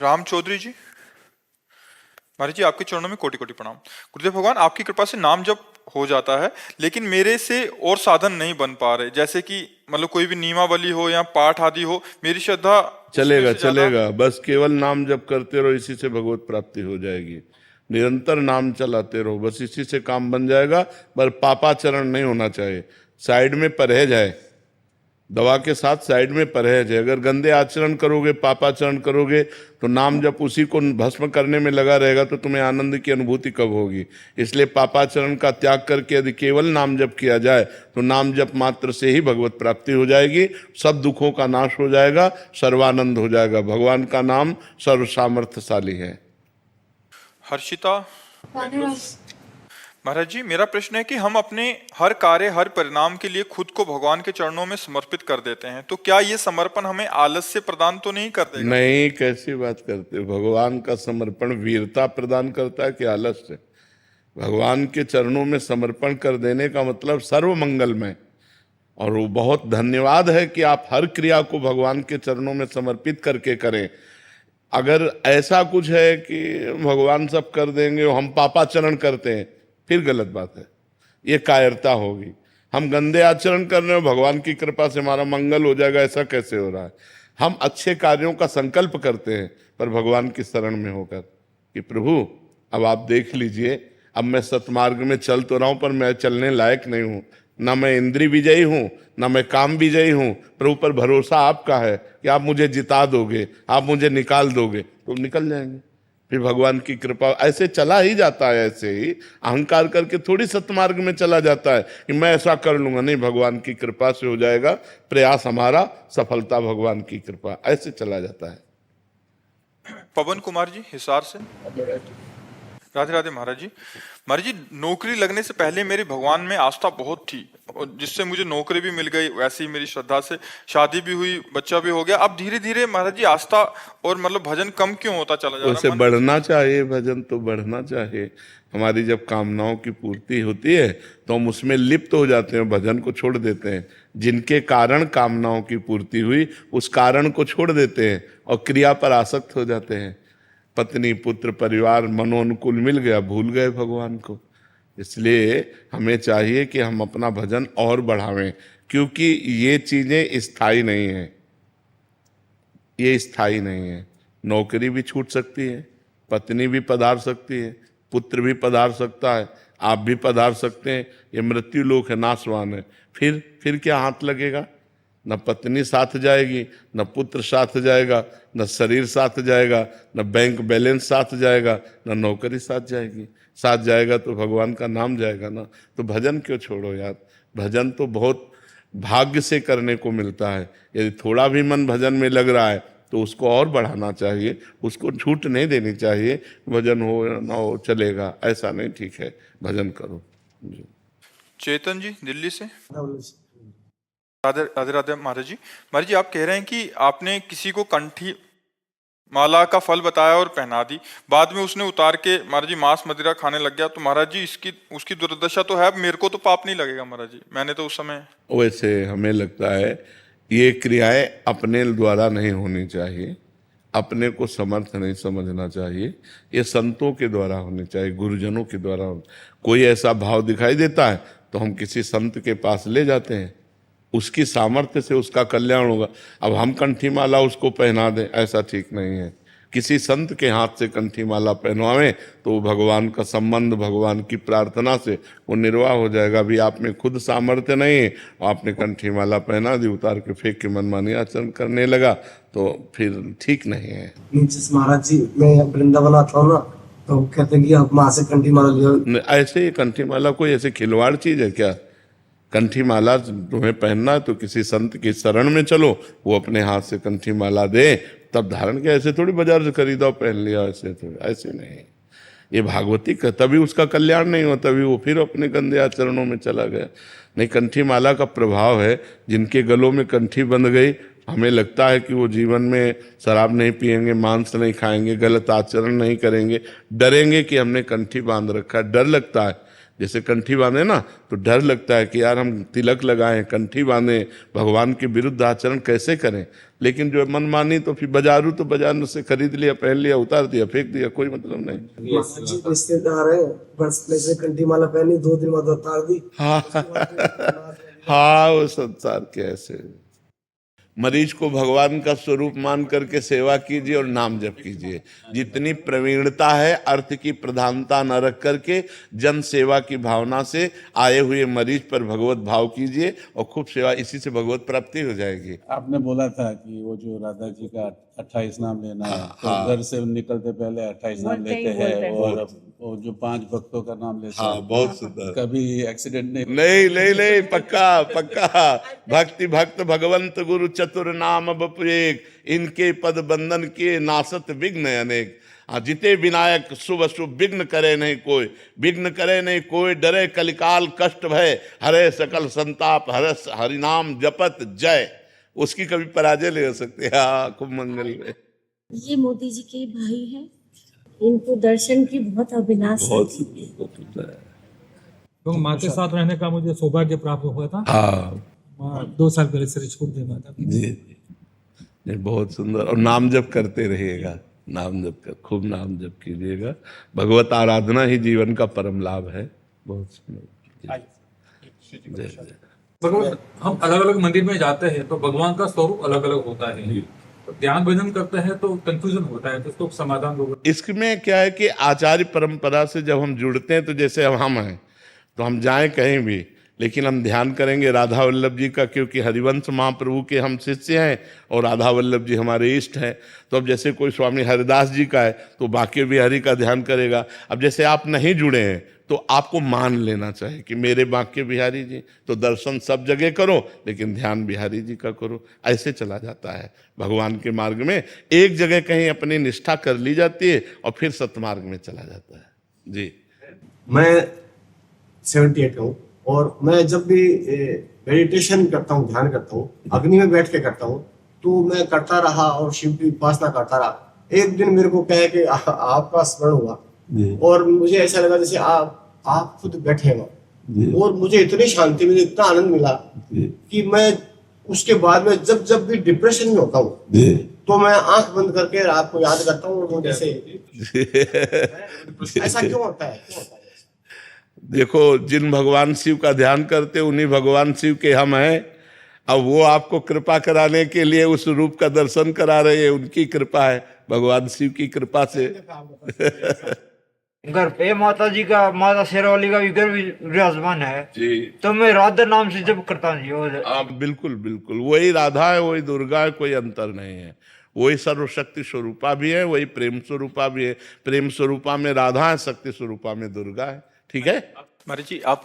राम चौधरी जी। महाराज जी, आपके चरणों में कोटि कोटि प्रणाम। गुरुदेव भगवान, आपकी कृपा से नाम जप हो जाता है, लेकिन मेरे से और साधन नहीं बन पा रहे। जैसे कि मतलब कोई भी नियमावली हो या पाठ आदि हो, मेरी श्रद्धा उसमें चलेगा से ज्यादा। चलेगा, बस केवल नाम जप करते रहो, इसी से भगवत प्राप्ति हो जाएगी। निरंतर नाम चलाते रहो, बस इसी से काम बन जाएगा। पर पापाचरण नहीं होना चाहिए, साइड में परहेज है। दवा के साथ साइड में परहेज है। अगर गंदे आचरण करोगे, पापाचरण करोगे, तो नाम जब उसी को भस्म करने में लगा रहेगा, तो तुम्हें आनंद की अनुभूति कब होगी। इसलिए पापाचरण का त्याग करके यदि केवल नाम जप किया जाए, तो नाम जप मात्र से ही भगवत प्राप्ति हो जाएगी। सब दुखों का नाश हो जाएगा, सर्वानंद हो जाएगा। भगवान का नाम सर्व सामर्थ्यशाली है। हर्षिता। महाराज जी, मेरा प्रश्न है कि हम अपने हर कार्य, हर परिणाम के लिए खुद को भगवान के चरणों में समर्पित कर देते हैं, तो क्या ये समर्पण हमें आलस्य प्रदान तो नहीं कर देगा? नहीं, कैसी बात करते हो। भगवान का समर्पण वीरता प्रदान करता है कि आलस्य? भगवान के चरणों में समर्पण कर देने का मतलब सर्व मंगलमय। और वो बहुत धन्यवाद है कि आप हर क्रिया को भगवान के चरणों में समर्पित करके करें। अगर ऐसा कुछ है कि भगवान सब कर देंगे और हम पापाचरण करते हैं, फिर गलत बात है, ये कायरता होगी। हम गंदे आचरण कर रहे हो, भगवान की कृपा से हमारा मंगल हो जाएगा, ऐसा कैसे हो रहा है। हम अच्छे कार्यों का संकल्प करते हैं, पर भगवान की शरण में होकर कि प्रभु अब आप देख लीजिए, अब मैं सतमार्ग में चल तो रहा हूं, पर मैं चलने लायक नहीं हूं। ना मैं इंद्रिय विजयी हूं, ना मैं काम विजयी हूं। प्रभु पर भरोसा आपका है कि आप मुझे जिता दोगे, आप मुझे निकाल दोगे, तो निकल जाएंगे। फिर भगवान की कृपा ऐसे चला ही जाता है। ऐसे ही अहंकार करके थोड़ी सतमार्ग में चला जाता है कि मैं ऐसा कर लूंगा। नहीं, भगवान की कृपा से हो जाएगा। प्रयास हमारा, सफलता भगवान की कृपा, ऐसे चला जाता है। पवन कुमार जी, हिसार से। राधे राधे महाराज जी। महाराज जी, नौकरी लगने से पहले मेरी भगवान में आस्था बहुत थी, और जिससे मुझे नौकरी भी मिल गई। वैसे ही मेरी श्रद्धा से शादी भी हुई, बच्चा भी हो गया। अब धीरे धीरे महाराज जी आस्था और मतलब भजन कम क्यों होता चला जा वैसे रहा है? बढ़ना चाहिए, भजन तो बढ़ना चाहिए। हमारी जब कामनाओं की पूर्ति होती है, तो हम उसमें लिप्त हो जाते हैं, भजन को छोड़ देते हैं। जिनके कारण कामनाओं की पूर्ति हुई, उस कारण को छोड़ देते हैं और क्रिया पर आसक्त हो जाते हैं। पत्नी, पुत्र, परिवार मनोनुकूल मिल गया, भूल गए भगवान को। इसलिए हमें चाहिए कि हम अपना भजन और बढ़ावें, क्योंकि ये चीजें स्थायी नहीं है। ये स्थायी नहीं है। नौकरी भी छूट सकती है, पत्नी भी पधार सकती है, पुत्र भी पधार सकता है, आप भी पधार सकते हैं। ये मृत्यु लोक है, नाशवान है। फिर क्या हाथ लगेगा? न पत्नी साथ जाएगी, न पुत्र साथ जाएगा, न शरीर साथ जाएगा, न बैंक बैलेंस साथ जाएगा, न नौकरी साथ जाएगी। साथ जाएगा तो भगवान का नाम जाएगा ना। तो भजन क्यों छोड़ो यार। भजन तो बहुत भाग्य से करने को मिलता है। यदि थोड़ा भी मन भजन में लग रहा है, तो उसको और बढ़ाना चाहिए, उसको छूट नहीं देनी चाहिए। भजन हो या ना हो चलेगा, ऐसा नहीं, ठीक है, भजन करो जी। चेतन जी, दिल्ली से। राधे राधे राधे महाराज जी। महाराज जी, आप कह रहे हैं कि आपने किसी को कंठी माला का फल बताया और पहना दी, बाद में उसने उतार के महाराज जी मांस मदिरा खाने लग गया, तो महाराज जी इसकी उसकी दुर्दशा तो है। अब मेरे को तो पाप नहीं लगेगा महाराज जी, मैंने तो उस समय। वैसे हमें लगता है ये क्रियाएं अपने द्वारा नहीं होनी चाहिए, अपने को समर्थ नहीं समझना चाहिए। ये संतों के द्वारा होनी चाहिए, गुरुजनों के द्वारा कोई ऐसा भाव दिखाई देता है, तो हम किसी संत के पास ले जाते हैं, उसकी सामर्थ्य से उसका कल्याण होगा। अब हम कंठी माला उसको पहना दें, ऐसा ठीक नहीं है। किसी संत के हाथ से कंठी माला पहनवाएं, तो भगवान का संबंध, भगवान की प्रार्थना से वो निर्वाह हो जाएगा। अभी आप में खुद सामर्थ्य नहीं है, आपने कंठी माला पहना दी, उतार के फेंक के मनमानी आचरण करने लगा, तो फिर ठीक नहीं है। महाराज जी, मैं वृंदावन आता हूँ ना, तो कहते हैं कि आप माँ से कंठी माला लियो। ऐसे कंठी माला कोई ऐसे खिलवाड़ चीज है क्या? कंठी माला तुम्हें पहनना है तो किसी संत की शरण में चलो, वो अपने हाथ से कंठी माला दे, तब धारण के। ऐसे थोड़ी बाजार से खरीदा पहन लिया, ऐसे तो ऐसे नहीं। ये भागवती का तभी उसका कल्याण नहीं हुआ, तभी वो फिर अपने गंदे आचरणों में चला गया। नहीं, कंठी माला का प्रभाव है, जिनके गलों में कंठी बंध गई, हमें लगता है कि वो जीवन में शराब नहीं पिएंगे, मांस नहीं खाएंगे, गलत आचरण नहीं करेंगे, डरेंगे कि हमने कंठी बांध रखा है, डर लगता है। जैसे कंठी बांधे ना तो डर लगता है कि यार हम तिलक लगाएं, कंठी बांधें, भगवान के विरुद्ध आचरण कैसे करें। लेकिन जो मनमानी तो फिर बाजारू तो बाजार से खरीद लिया, पहन लिया, उतार दिया, फेंक दिया, कोई मतलब नहीं। जी रिश्तेदार है, बस में से कंठी माला पहनी, 2 दिन बाद उतार दी। हाँ हाँ, वो संसार के ऐसे। मरीज को भगवान का स्वरूप मान करके सेवा कीजिए और नाम जप कीजिए। जितनी प्रवीणता है, अर्थ की प्रधानता न रख करके जन सेवा की भावना से आए हुए मरीज पर भगवत भाव कीजिए और खूब सेवा, इसी से भगवत प्राप्ति हो जाएगी। आपने बोला था कि वो जो राधा जी का 28 नाम लेना है, तो घर से निकलते पहले 28 नाम लेते हैं और वो जो 5 भक्तों का नाम लेते हैं। बहुत सुंदर। कभी एक्सीडेंट नहीं? नहीं, पक्का पक्का। भक्ति भक्त भगवंत गुरु चतुर नाम बपु एक, इनके पद बंधन के नासत विघ्न अनेक। जिते विनायक शुभ शुभ विघ्न करे नहीं कोई, विघ्न करे नहीं कोई, डरे कलिकाल कष्ट भय, हरे सकल संताप हरस हरिनाम जपत जय। उसकी कभी पराजय नहीं हो सकती। हाँ, खूब मंगल में। ये मोदी जी के भाई हैं, इनको दर्शन की बहुत अभिलाषा थी। तो माँ के साथ रहने का मुझे सौभाग्य प्राप्त हुआ था। हाँ 2 साल पहले शरीर छोड़ दिया माता की। जी, नहीं, बहुत सुंदर। और नाम जप करते रहिएगा, नाम जप कर, खूब नाम जप कीजिएगा। भगवत आराधना ही जीवन का परम लाभ है। बहुत सुंदर। जय जय। भगवान, हम अलग अलग मंदिर में जाते हैं तो भगवान का स्वरूप अलग अलग होता है, तो ध्यान भजन करते हैं तो कंफ्यूजन होता है, तो उसको समाधान होगा। इसमें क्या है कि आचार्य परंपरा से जब हम जुड़ते हैं तो जैसे अब हम हैं तो हम जाएं कहीं भी, लेकिन हम ध्यान करेंगे राधा वल्लभ जी का, क्योंकि हरिवंश महाप्रभु के हम शिष्य हैं और राधा वल्लभ जी हमारे इष्ट हैं। तो अब जैसे कोई स्वामी हरिदास जी का है तो बांके बिहारी का ध्यान करेगा। अब जैसे आप नहीं जुड़े हैं तो आपको मान लेना चाहिए कि मेरे बांके बिहारी जी, तो दर्शन सब जगह करो लेकिन ध्यान बिहारी जी का करो। ऐसे चला जाता है भगवान के मार्ग में। एक जगह कहीं अपनी निष्ठा कर ली जाती है और फिर सतमार्ग में चला जाता है। जी, मैं 78 हूँ और मैं जब भी मेडिटेशन करता हूँ, ध्यान करता हूँ, अग्नि में बैठ के करता हूँ, तो मैं करता रहा और शिव की उपासना करता रहा। एक दिन मेरे को क्या है कि आपका स्मरण हुआ और मुझे ऐसा लगा जैसे आप खुद बैठे हो और मुझे इतनी शांति मिली, इतना आनंद मिला कि मैं उसके बाद में जब भी डिप्रेशन में होता हूँ तो मैं आंख बंद करके रात को याद करता हूँ। और जैसे ऐसा क्यों होता है? देखो, जिन भगवान शिव का ध्यान करते उन्हीं भगवान शिव के हम हैं। अब वो आपको कृपा कराने के लिए उस रूप का दर्शन करा रहे हैं, उनकी कृपा है, भगवान शिव की कृपा से। घर पे माता जी का, माता शेरावाली का विग्रह विराजमान है जी, तो मैं राधा नाम से जब करता हूँ जी। आप बिल्कुल बिल्कुल वही राधा है, वही दुर्गा है, कोई अंतर नहीं है। वही सर्वशक्ति स्वरूपा भी है, वही प्रेम स्वरूपा भी है। प्रेम स्वरूपा में राधा है, शक्ति स्वरूपा में दुर्गा है। ठीक है महाराज जी, आप